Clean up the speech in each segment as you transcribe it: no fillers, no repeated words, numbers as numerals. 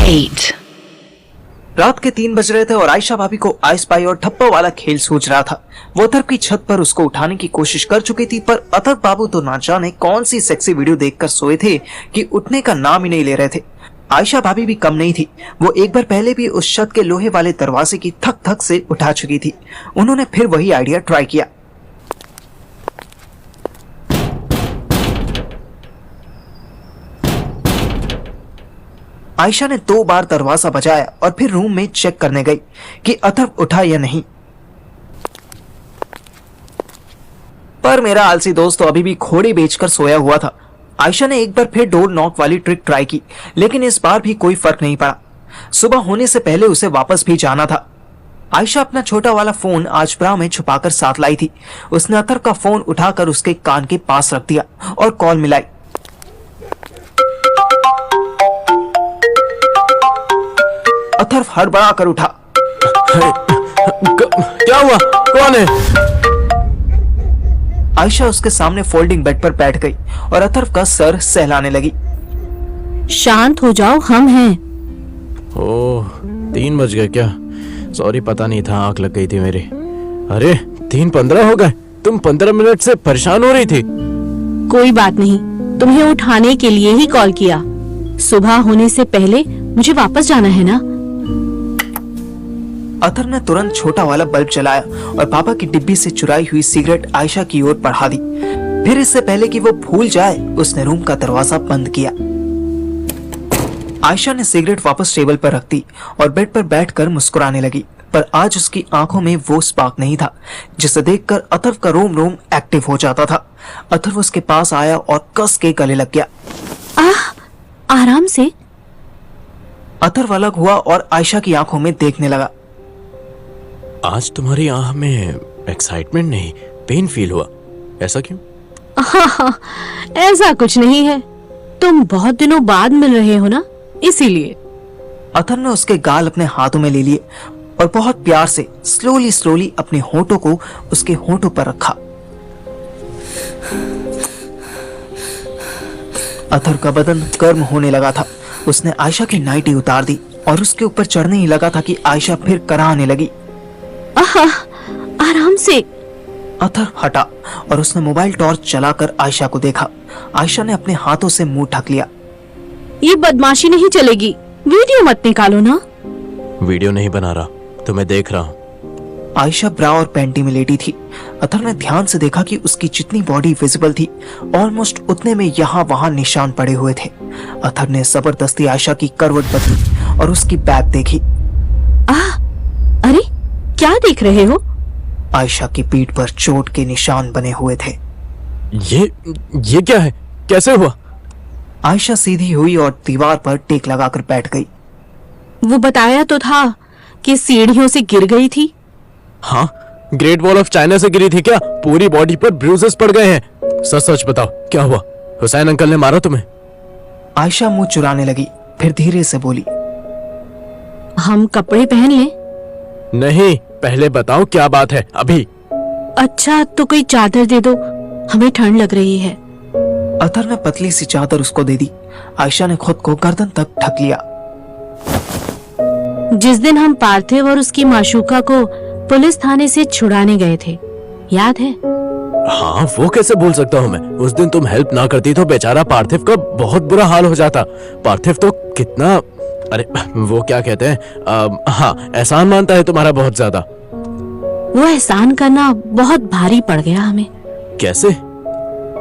8. रात के 3 बज रहे थे और आयशा भाभी को आइस पाई और ठप्पा वाला खेल सूझ रहा था। वो अथर्व की छत पर उसको उठाने की कोशिश कर चुकी थी, पर अथर्व बाबू तो ना जाने कौन सी सेक्सी वीडियो देखकर सोए थे कि उठने का नाम ही नहीं ले रहे थे। आयशा भाभी भी कम नहीं थी। वो एक बार पहले भी उस छत के लोहे वाले दरवाजे की थक थक से उठा चुकी थी। उन्होंने फिर वही आइडिया ट्राई किया। आयशा ने 2 बार दरवाजा बजाया और फिर रूम में चेक करने गई कि अथर्व उठा या नहीं, पर मेरा आलसी दोस्त तो अभी भी खोड़ी बेचकर सोया हुआ था। आयशा ने एक बार फिर डोर नॉक वाली ट्रिक ट्राई की, लेकिन इस बार भी कोई फर्क नहीं पड़ा। सुबह होने से पहले उसे वापस भी जाना था। आयशा अपना छोटा वाला फोन आज ब्रा में छुपाकर साथ लाई थी। उसने अथर्व का फोन उठाकर उसके कान के पास रख दिया और कॉल मिलाई। अथर्व हड़बड़ा कर उठा। क्या हुआ? कौन है? आयशा उसके सामने फोल्डिंग बेड पर बैठ गई और अथर्व का सर सहलाने लगी। शांत हो जाओ, हम हैं। ओह, 3 बज गए क्या? सॉरी, पता नहीं था, आंख लग गई थी मेरी। अरे 3:15 हो गए। तुम 15 मिनट से परेशान हो रही थी। कोई बात नहीं, तुम्हें उठाने के लिए ही कॉल किया। सुबह होने से पहले मुझे वापस जाना है ना। अथर्व ने तुरंत छोटा वाला बल्ब जलाया और पापा की डिब्बी से चुराई हुई सिगरेट आयशा की ओर बढ़ा दी। फिर इससे पहले कि वो भूल जाए, उसने रूम का दरवाजा बंद किया। आयशा ने सिगरेट वापस टेबल पर रख दी और बेड पर बैठकर मुस्कुराने लगी, पर आज उसकी आंखों में वो स्पार्क नहीं था जिसे देखकर अथर्व का रोम रोम एक्टिव हो जाता था। अथर्व उसके पास आया और कस के गले लग गया। आराम से। अथर्व अलग हुआ और आयशा की आंखों में देखने लगा। आज तुम्हारी आंख में एक्साइटमेंट नहीं, पेन फील हुआ, ऐसा क्यों? हाँ, ऐसा कुछ नहीं है। तुम बहुत दिनों बाद मिल रहे हो ना, इसीलिए। अथर्व ने उसके गाल अपने हाथों में ले लिए और बहुत प्यार से स्लोली अपने होठों को उसके होठों पर रखा। अथर्व का बदन गर्म होने लगा था। उसने आयशा की नाइटी उतार दी और उसके ऊपर चढ़ने ही लगा था कि आयशा फिर कराहने लगी। आराम से। अथर्व हटा और उसने मोबाइल टॉर्च चलाकर आयशा को देखा। आयशा ने अपने हाथों से मुंह ढक लिया। ये बदमाशी नहीं चलेगी, वीडियो मत निकालो ना। वीडियो नहीं बना रहा, तुम्हें देख रहा हूँ। आयशा ब्रा और पैंटी में लेटी थी। अथर्व ने ध्यान से देखा कि उसकी जितनी बॉडी विजिबल थी, ऑलमोस्ट उतने में यहाँ वहां निशान पड़े हुए थे। अथर्व ने जबरदस्ती आयशा की करवट बदली और उसकी बैक देखी। अरे क्या देख रहे हो? आयशा की पीठ पर चोट के निशान बने हुए थे। ये क्या है? कैसे हुआ? आयशा सीधी हुई और दीवार पर टेक लगाकर बैठ गई। वो बताया तो था कि सीढ़ियों से गिर गई थी। हाँ, ग्रेट वॉल ऑफ चाइना से गिरी थी क्या? पूरी बॉडी पर ब्रूजेस पड़ गए हैं। सच सच बताओ, क्या हुआ? हुसैन अंकल ने मारा तुम्हें? आयशा मुंह चुराने लगी, फिर धीरे से बोली। हम कपड़े पहन लें? नहीं, पहले बताओ क्या बात है अभी। अच्छा तो कोई चादर दे दो, हमें ठंड लग रही है। अथर्व ने पतली सी चादर उसको दे दी। आयशा ने खुद को गर्दन तक ढक लिया। जिस दिन हम पार्थिव और उसकी माशूका को पुलिस थाने से छुड़ाने गए थे, याद है? हाँ, वो कैसे भूल सकता हूँ मैं। उस दिन तुम हेल्प ना करती तो बेचारा पार्थिव का बहुत बुरा हाल हो जाता। पार्थिव तो कितना, अरे वो क्या कहते हैं, हाँ, एहसान मानता है तुम्हारा बहुत ज्यादा। वो एहसान करना बहुत भारी पड़ गया हमें। कैसे?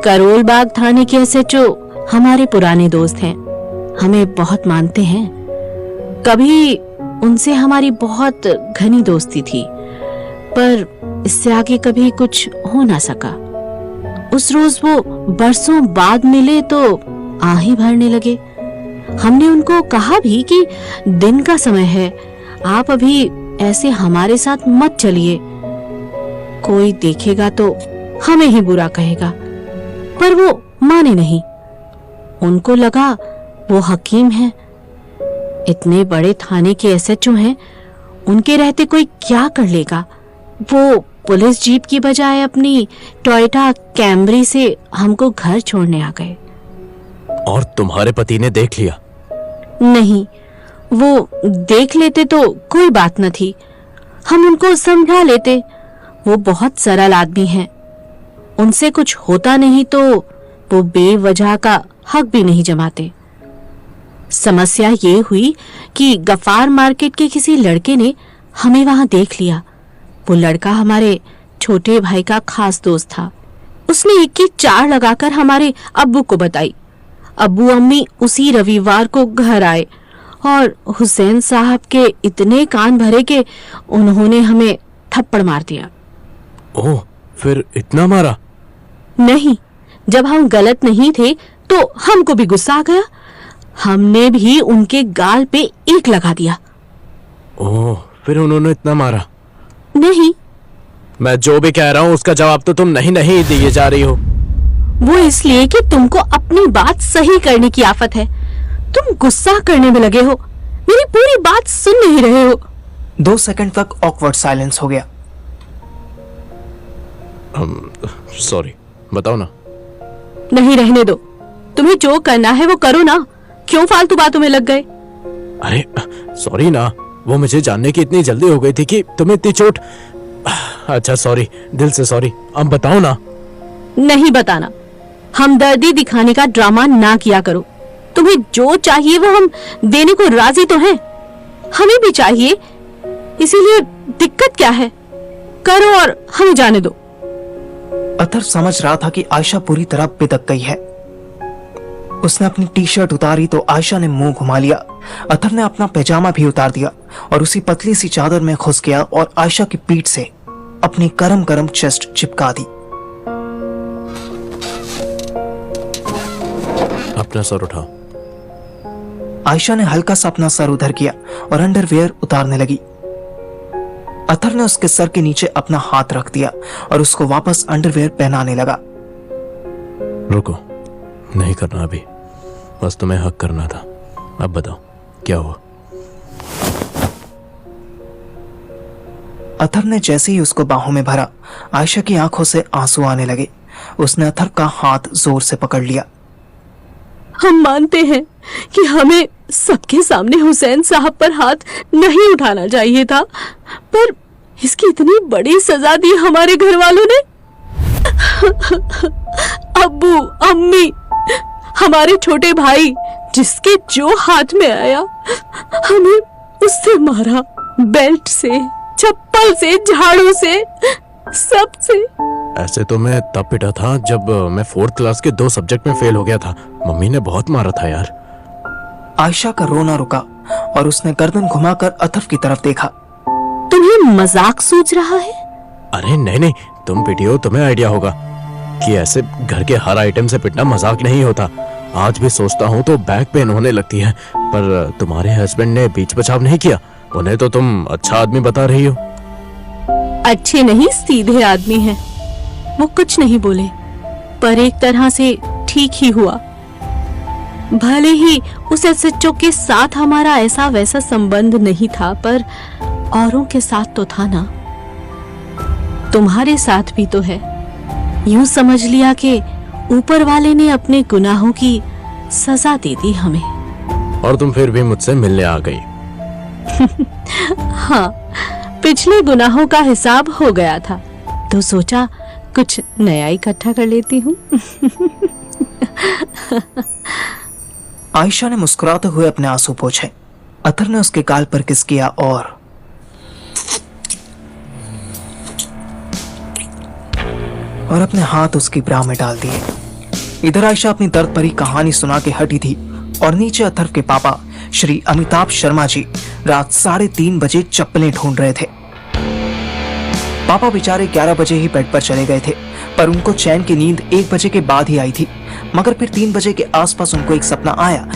करोल बाग थाने के एसएचओ हमारे पुराने दोस्त हैं, हमें बहुत मानते हैं। कभी उनसे हमारी बहुत घनी दोस्ती थी, पर इससे आगे कभी कुछ हो ना सका। उस रोज वो बरसों बाद मिले तो आही भरने लगे। हमने उनको कहा भी कि दिन का समय है, आप अभी ऐसे हमारे साथ मत चलिए, कोई देखेगा तो हमें ही बुरा कहेगा। पर वो माने नहीं। उनको लगा वो हकीम है, इतने बड़े थाने के एसएचओ हैं, उनके रहते कोई क्या कर लेगा। वो पुलिस जीप की बजाय अपनी टोयोटा कैमरी से हमको घर छोड़ने आ गए। और तुम्हारे पति ने देख लिया? नहीं, वो देख लेते तो कोई बात न थी, हम उनको समझा लेते। वो बहुत सरल आदमी हैं। उनसे कुछ होता नहीं तो वो बेवजह का हक भी नहीं जमाते। समस्या ये हुई कि गफ्फार मार्केट के किसी लड़के ने हमें वहां देख लिया। वो लड़का हमारे छोटे भाई का खास दोस्त था। उसने एक की चार लगाकर हमारे अब्बू को बताई। अब्बू अम्मी उसी रविवार को घर आए और हुसैन साहब के इतने कान भरे कि उन्होंने हमें थप्पड़ मार दिया। ओह, फिर इतना मारा? नहीं, जब हम गलत नहीं थे तो हमको भी गुस्सा आ गया। हमने भी उनके गाल पे ईंट लगा दिया। ओह, फिर उन्होंने इतना मारा? नहीं। मैं जो भी कह रहा हूँ उसका जवाब तो तुम नहीं नहीं दिए जा रही हो। वो इसलिए कि तुमको अपनी बात सही करने की आफत है। तुम गुस्सा करने में लगे हो, मेरी पूरी बात सुन नहीं रहे हो। 2 सेकंड तक ऑकवर्ड साइलेंस हो गया। सॉरी, बताओ ना। नहीं, रहने दो। तुम्हें जो करना है वो करो ना, क्यों फालतू बातों में लग गए? अरे सॉरी ना, वो मुझे जानने की इतनी जल्दी हो गई थी कि तुम्हें इतनी चोट। अच्छा सॉरी, दिल से सॉरी। अब बताओ ना। नहीं बताना। हमदर्दी दिखाने का ड्रामा ना किया करो। तुम्हें जो चाहिए वो हम देने को राजी तो हैं। हमें भी चाहिए, इसीलिए दिक्कत क्या है? करो और हमें जाने दो। अतर समझ रहा था कि आयशा पूरी तरह बिदक गई है। उसने अपनी टी शर्ट उतारी तो आयशा ने मुंह घुमा लिया। अतर ने अपना पैजामा भी उतार दिया और उसी पतली सी चादर में घुस गया और आयशा की पीठ से अपनी गरम गरम चेस्ट चिपका दी। अपना सर उठाओ। आयशा ने हल्का सा अपना सर उधर किया और अंडरवियर उतारने लगी। अतर ने उसके सर के नीचे अपना हाथ रख दिया और उसको वापस अंडरवियर पहनाने लगा। रुको, नहीं करना अभी, बस तुम्हें हक करना था। अब बताओ क्या हुआ? अतर ने जैसे ही उसको बाहों में भरा, आयशा की आंखों से आंसू आने लगे। उसने अतर का हाथ जोर से पकड़ लिया। हम मानते हैं कि हमें सबके सामने हुसैन साहब पर हाथ नहीं उठाना चाहिए था, पर इसकी इतनी बड़ी सजा दी हमारे घर वालों ने। अब्बू, अम्मी, हमारे छोटे भाई, जिसके जो हाथ में आया हमें उससे मारा। बेल्ट से, चप्पल से, झाड़ू से, सब से। ऐसे तो मैं तब पिटा था जब मैं 4th क्लास के 2 सब्जेक्ट में फेल हो गया था। मम्मी ने बहुत मारा था यार। आयशा का रोना रुका और उसने गर्दन घुमाकर अतर की तरफ देखा। तुम्हें मजाक सूझ रहा है? अरे नहीं नहीं, तुम पिटी हो, तुम्हें आइडिया होगा कि ऐसे घर के हर आइटम से पिटना मजाक नहीं होता। आज भी सोचता हूँ तो बैक पेन होने लगती है, पर तुम्हारे हस्बैंड ने बीच बचाव नहीं किया। उन्हें तो तुम अच्छा आदमी बता रही हो। अच्छे नहीं, सीधे आदमी हैं। वो कुछ नहीं बोले, पर एक तरह से ठीक ही हुआ। भले ही उस एसएचओ के साथ हमारा ऐसा वैसा संबंध नहीं था, पर औरों के साथ तो था ना। तुम्हारे साथ भी तो है। यूं समझ लिया कि ऊपर वाले ने अपने गुनाहों की सजा दे दी हमें। और तुम फिर भी मुझसे मिलने आ गई। हाँ, पिछले गुनाहों का हिसाब हो गया था तो सोचा कुछ नया इकट्ठा कर लेती हूँ। आयशा ने मुस्कुराते हुए अपने आंसू पोंछे। अतर ने उसके गाल पर किस किया और अपने हाथ उसकी ब्रा में डाल दिए। इधर आयशा अपनी दर्द भरी कहानी सुना के हटी थी और नीचे अथर्व के पापा श्री अमिताभ शर्मा जी रात 3:30 बजे चप्पलें ढूंढ रहे थे। पापा बेचारे 11 बजे ही बेड पर चले गए थे, पर उनको चैन की नींद 1 बजे के बाद ही आई थी। मगर फिर 3 बजे के आसपास उनको एक सपना आया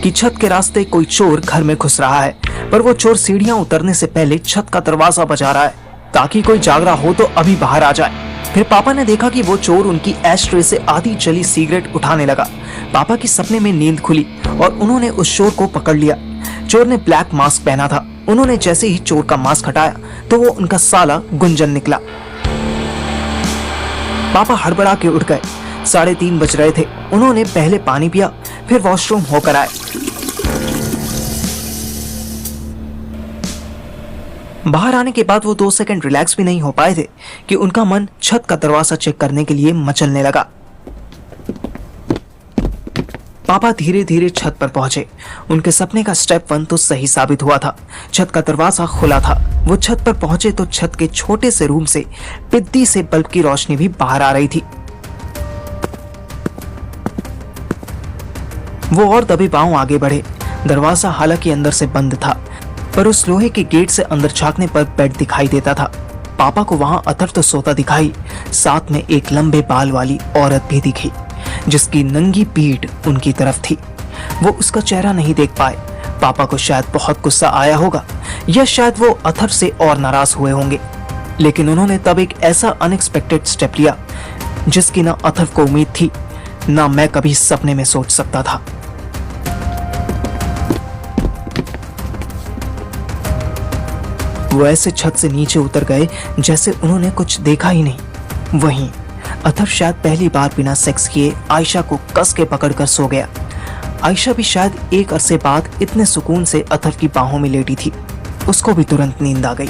कि छत के रास्ते कोई चोर घर में घुस रहा है, पर वो चोर सीढ़ियां उतरने से पहले छत का दरवाजा बजा रहा है ताकि कोई जाग रहा हो तो अभी बाहर आ जाए। फिर पापा ने देखा कि वो चोर उनकी एश ट्रे से आधी जली सिगरेट उठाने लगा। पापा की सपने में नींद खुली और उन्होंने उस चोर को पकड़ लिया। चोर ने ब्लैक मास्क पहना था। उन्होंने जैसे ही चोर का मास्क हटाया तो वो उनका साला गुंजन निकला। पापा हड़बड़ा के उठ गए। 3:30 बज रहे थे। उन्होंने पहले पानी पिया, फिर वॉशरूम होकर आए। बाहर आने के बाद वो 2 सेकंड रिलैक्स भी नहीं हो पाए थे कि उनका मन छत का दरवाजा चेक करने के लिए मचलने लगा। पापा धीरे धीरे छत पर पहुंचे। उनके सपने का स्टेप 1 तो सही साबित हुआ था। छत का दरवाजा खुला था। वो छत पर पहुंचे तो छत के छोटे से रूम से पिद्दी से बल्ब की रोशनी भी बाहर आ रही थी। वो और दबे पांव आगे बढ़े। दरवाजा हालांकि अंदर से बंद था, पर उस लोहे के गेट से अंदर झांकने पर बेड दिखाई देता था। पापा को वहां अथर्व तो सोता दिखाई, साथ में एक लंबे बाल वाली औरत भी दिखी जिसकी नंगी पीठ उनकी तरफ थी। वो उसका चेहरा नहीं देख पाए। पापा को शायद बहुत गुस्सा आया होगा या शायद वो अथर्व से और नाराज हुए होंगे, लेकिन उन्होंने तब एक ऐसा अनएक्सपेक्टेड स्टेप लिया जिसकी ना अथर्व को उम्मीद थी, ना मैं कभी सपने में सोच सकता था। वो ऐसे छत से नीचे उतर गए जैसे उन्होंने कुछ देखा ही नहीं। वहीं अथर्व शायद पहली बार बिना सेक्स किए आयशा को कस के पकड़कर सो गया। आयशा भी शायद एक अरसे बाद इतने सुकून से अथर्व की बाहों में लेटी थी, उसको भी तुरंत नींद आ गई।